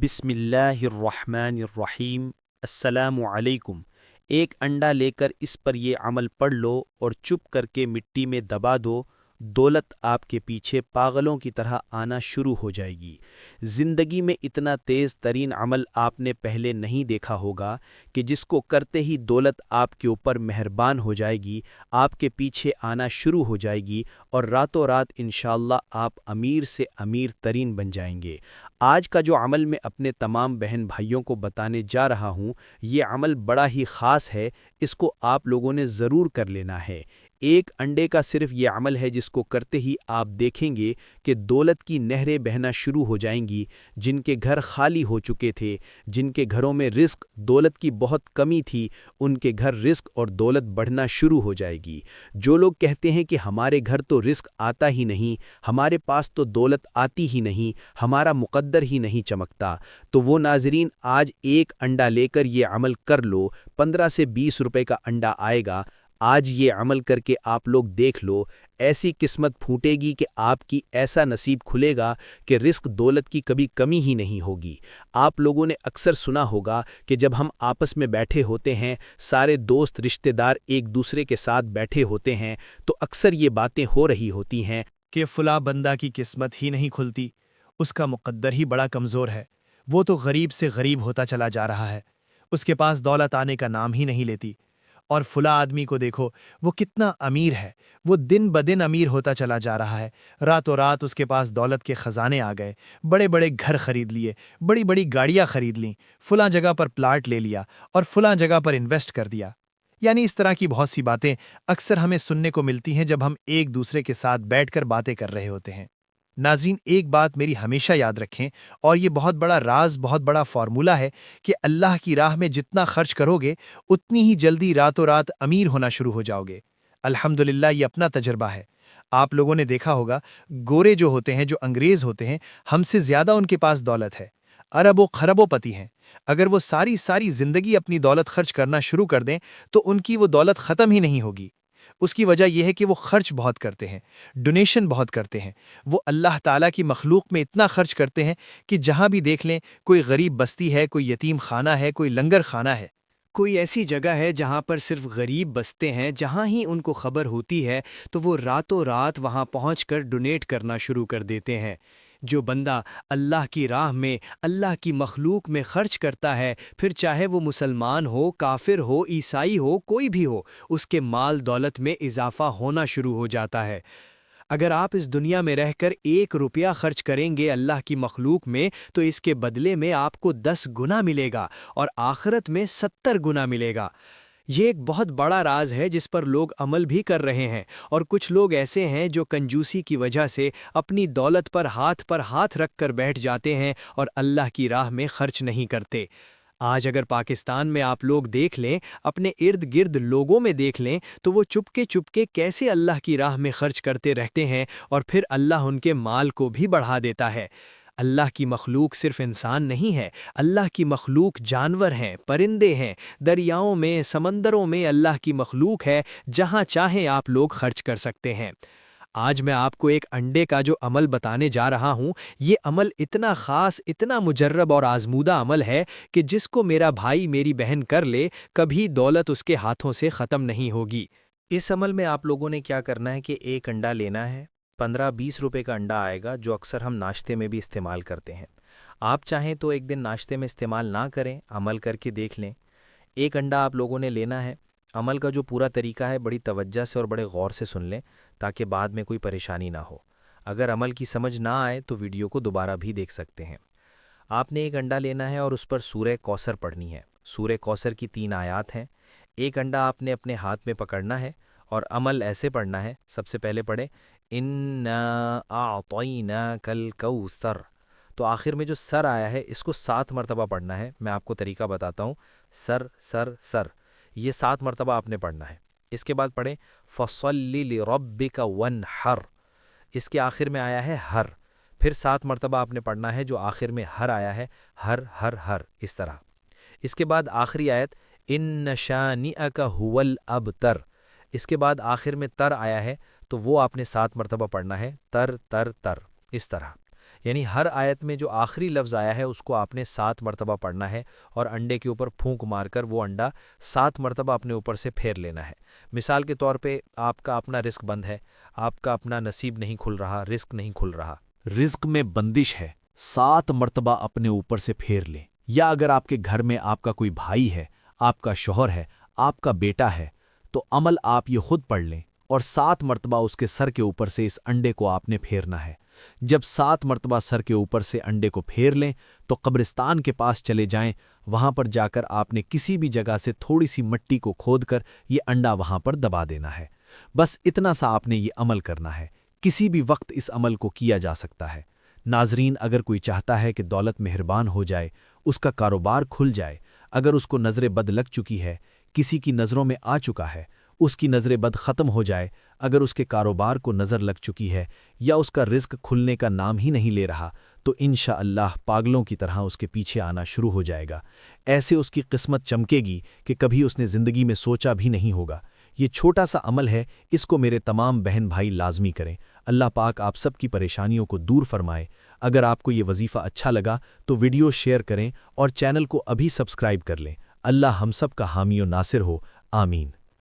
بسم اللہ الرحمن الرحیم۔ السلام علیکم۔ ایک انڈا لے کر اس پر یہ عمل پڑھ لو اور چپ کر کے مٹی میں دبا دو، دولت آپ کے پیچھے پاگلوں کی طرح آنا شروع ہو جائے گی۔ زندگی میں اتنا تیز ترین عمل آپ نے پہلے نہیں دیکھا ہوگا کہ جس کو کرتے ہی دولت آپ کے اوپر مہربان ہو جائے گی، آپ کے پیچھے آنا شروع ہو جائے گی اور راتوں رات انشاءاللہ آپ امیر سے امیر ترین بن جائیں گے۔ آج کا جو عمل میں اپنے تمام بہن بھائیوں کو بتانے جا رہا ہوں، یہ عمل بڑا ہی خاص ہے، اس کو آپ لوگوں نے ضرور کر لینا ہے۔ ایک انڈے کا صرف یہ عمل ہے جس کو کرتے ہی آپ دیکھیں گے کہ دولت کی نہریں بہنا شروع ہو جائیں گی۔ جن کے گھر خالی ہو چکے تھے، جن کے گھروں میں رزق دولت کی بہت کمی تھی، ان کے گھر رزق اور دولت بڑھنا شروع ہو جائے گی۔ جو لوگ کہتے ہیں کہ ہمارے گھر تو رزق آتا ہی نہیں، ہمارے پاس تو دولت آتی ہی نہیں، ہمارا مقدر ہی نہیں چمکتا، تو وہ ناظرین آج ایک انڈا لے کر یہ عمل کر لو۔ 15 سے 20 روپے کا انڈا آئے گا۔ آج یہ عمل کر کے آپ لوگ دیکھ لو، ایسی قسمت پھوٹے گی کہ آپ کی ایسا نصیب کھلے گا کہ رزق دولت کی کبھی کمی ہی نہیں ہوگی۔ آپ لوگوں نے اکثر سنا ہوگا کہ جب ہم آپس میں بیٹھے ہوتے ہیں، سارے دوست رشتہ دار ایک دوسرے کے ساتھ بیٹھے ہوتے ہیں، تو اکثر یہ باتیں ہو رہی ہوتی ہیں کہ فلاں بندہ کی قسمت ہی نہیں کھلتی، اس کا مقدر ہی بڑا کمزور ہے، وہ تو غریب سے غریب ہوتا چلا جا رہا ہے، اس کے پاس دولت آنے کا نام ہی نہیں لیتی، اور فلاں آدمی کو دیکھو وہ کتنا امیر ہے، وہ دن بدن امیر ہوتا چلا جا رہا ہے، راتوں رات اس کے پاس دولت کے خزانے آ گئے، بڑے بڑے گھر خرید لیے، بڑی بڑی گاڑیاں خرید لیں، فلاں جگہ پر پلاٹ لے لیا اور فلاں جگہ پر انویسٹ کر دیا۔ یعنی اس طرح کی بہت سی باتیں اکثر ہمیں سننے کو ملتی ہیں جب ہم ایک دوسرے کے ساتھ بیٹھ کر باتیں کر رہے ہوتے ہیں۔ ناظرین، ایک بات میری ہمیشہ یاد رکھیں، اور یہ بہت بڑا راز، بہت بڑا فارمولہ ہے کہ اللہ کی راہ میں جتنا خرچ کرو گے اتنی ہی جلدی راتوں رات امیر ہونا شروع ہو جاؤ گے۔ الحمدللہ یہ اپنا تجربہ ہے۔ آپ لوگوں نے دیکھا ہوگا، گورے جو ہوتے ہیں، جو انگریز ہوتے ہیں، ہم سے زیادہ ان کے پاس دولت ہے، اربوں خربوں پتی ہیں۔ اگر وہ ساری زندگی اپنی دولت خرچ کرنا شروع کر دیں تو ان کی وہ دولت ختم ہی نہیں ہوگی۔ اس کی وجہ یہ ہے کہ وہ خرچ بہت کرتے ہیں، ڈونیشن بہت کرتے ہیں، وہ اللہ تعالیٰ کی مخلوق میں اتنا خرچ کرتے ہیں کہ جہاں بھی دیکھ لیں، کوئی غریب بستی ہے، کوئی یتیم خانہ ہے، کوئی لنگر خانہ ہے، کوئی ایسی جگہ ہے جہاں پر صرف غریب بستے ہیں، جہاں ہی ان کو خبر ہوتی ہے تو وہ راتوں رات وہاں پہنچ کر ڈونیٹ کرنا شروع کر دیتے ہیں۔ جو بندہ اللہ کی راہ میں، اللہ کی مخلوق میں خرچ کرتا ہے، پھر چاہے وہ مسلمان ہو، کافر ہو، عیسائی ہو، کوئی بھی ہو، اس کے مال دولت میں اضافہ ہونا شروع ہو جاتا ہے۔ اگر آپ اس دنیا میں رہ کر 1 روپیہ خرچ کریں گے اللہ کی مخلوق میں تو اس کے بدلے میں آپ کو 10 گنا ملے گا اور آخرت میں 70 گنا ملے گا۔ یہ ایک بہت بڑا راز ہے جس پر لوگ عمل بھی کر رہے ہیں، اور کچھ لوگ ایسے ہیں جو کنجوسی کی وجہ سے اپنی دولت پر ہاتھ رکھ کر بیٹھ جاتے ہیں اور اللہ کی راہ میں خرچ نہیں کرتے۔ آج اگر پاکستان میں آپ لوگ دیکھ لیں، اپنے ارد گرد لوگوں میں دیکھ لیں، تو وہ چپکے چپکے کیسے اللہ کی راہ میں خرچ کرتے رہتے ہیں، اور پھر اللہ ان کے مال کو بھی بڑھا دیتا ہے۔ اللہ کی مخلوق صرف انسان نہیں ہے، اللہ کی مخلوق جانور ہیں، پرندے ہیں، دریاؤں میں، سمندروں میں اللہ کی مخلوق ہے، جہاں چاہیں آپ لوگ خرچ کر سکتے ہیں۔ آج میں آپ کو ایک انڈے کا جو عمل بتانے جا رہا ہوں، یہ عمل اتنا خاص، اتنا مجرب اور آزمودہ عمل ہے کہ جس کو میرا بھائی میری بہن کر لے، کبھی دولت اس کے ہاتھوں سے ختم نہیں ہوگی۔ اس عمل میں آپ لوگوں نے کیا کرنا ہے کہ ایک انڈا لینا ہے۔ 15-20 روپے کا انڈا آئے گا، جو اکثر ہم ناشتے میں بھی استعمال کرتے ہیں۔ آپ چاہیں تو ایک دن ناشتے میں استعمال نہ کریں، عمل کر کے دیکھ لیں۔ ایک انڈا آپ لوگوں نے لینا ہے۔ عمل کا جو پورا طریقہ ہے بڑی توجہ سے اور بڑے غور سے سن لیں تاکہ بعد میں کوئی پریشانی نہ ہو۔ اگر عمل کی سمجھ نہ آئے تو ویڈیو کو دوبارہ بھی دیکھ سکتے ہیں۔ آپ نے ایک انڈا لینا ہے اور اس پر سورہ کوثر پڑھنی ہے۔ سورہ کوثر کی 3 آیات ہیں۔ ایک انڈا آپ نے اپنے ہاتھ میں پکڑنا ہے اور عمل ایسے پڑھنا ہے۔ سب سے پہلے پڑھیں اِنَّا أَعْطَيْنَاكَ الْكَوْثَرَ، تو آخر میں جو سر آیا ہے اس کو 7 مرتبہ پڑھنا ہے۔ میں آپ کو طریقہ بتاتا ہوں۔ سر سر سر، یہ 7 مرتبہ آپ نے پڑھنا ہے۔ اس کے بعد پڑھیں فَصَلِّ لِرَبِّكَ وَانْحَرْ، اس کے آخر میں آیا ہے ہر، پھر 7 مرتبہ آپ نے پڑھنا ہے جو آخر میں ہر آیا ہے، ہر ہر ہر، اس طرح۔ اس کے بعد آخری آیت إِنَّ شَانِئَكَ هُوَ الْأَبْتَرُ، اس کے بعد آخر میں تر آیا ہے تو وہ آپ نے 7 مرتبہ پڑھنا ہے، تر تر تر، اس طرح۔ یعنی ہر آیت میں جو آخری لفظ آیا ہے اس کو آپ نے 7 مرتبہ پڑھنا ہے اور انڈے کے اوپر پھونک مار کر وہ انڈا 7 مرتبہ اپنے اوپر سے پھیر لینا ہے۔ مثال کے طور پہ آپ کا اپنا رزق بند ہے، آپ کا اپنا نصیب نہیں کھل رہا، رزق نہیں کھل رہا، رزق میں بندش ہے، 7 مرتبہ اپنے اوپر سے پھیر لیں۔ یا اگر آپ کے گھر میں آپ کا کوئی بھائی ہے، آپ کا شوہر ہے، آپ کا بیٹا ہے، تو عمل آپ یہ خود پڑھ لیں اور 7 مرتبہ اس کے سر کے اوپر سے اس انڈے کو آپ نے پھیرنا ہے۔ جب 7 مرتبہ سر کے اوپر سے انڈے کو پھیر لیں تو قبرستان کے پاس چلے جائیں، وہاں پر جا کر آپ نے کسی بھی جگہ سے تھوڑی سی مٹی کو کھود کر یہ انڈا وہاں پر دبا دینا ہے۔ بس اتنا سا آپ نے یہ عمل کرنا ہے، کسی بھی وقت اس عمل کو کیا جا سکتا ہے۔ ناظرین، اگر کوئی چاہتا ہے کہ دولت مہربان ہو جائے، اس کا کاروبار کھل جائے، اگر اس کو نظر بد لگ چکی ہے، کسی کی نظروں میں آ چکا ہے، اس کی نظر بد ختم ہو جائے، اگر اس کے کاروبار کو نظر لگ چکی ہے یا اس کا رزق کھلنے کا نام ہی نہیں لے رہا، تو انشاءاللہ پاگلوں کی طرح اس کے پیچھے آنا شروع ہو جائے گا۔ ایسے اس کی قسمت چمکے گی کہ کبھی اس نے زندگی میں سوچا بھی نہیں ہوگا۔ یہ چھوٹا سا عمل ہے، اس کو میرے تمام بہن بھائی لازمی کریں۔ اللہ پاک آپ سب کی پریشانیوں کو دور فرمائے۔ اگر آپ کو یہ وظیفہ اچھا لگا تو ویڈیو شیئر کریں اور چینل کو ابھی سبسکرائب کر لیں۔ اللہ ہم سب کا حامی و ناصر ہو، آمین۔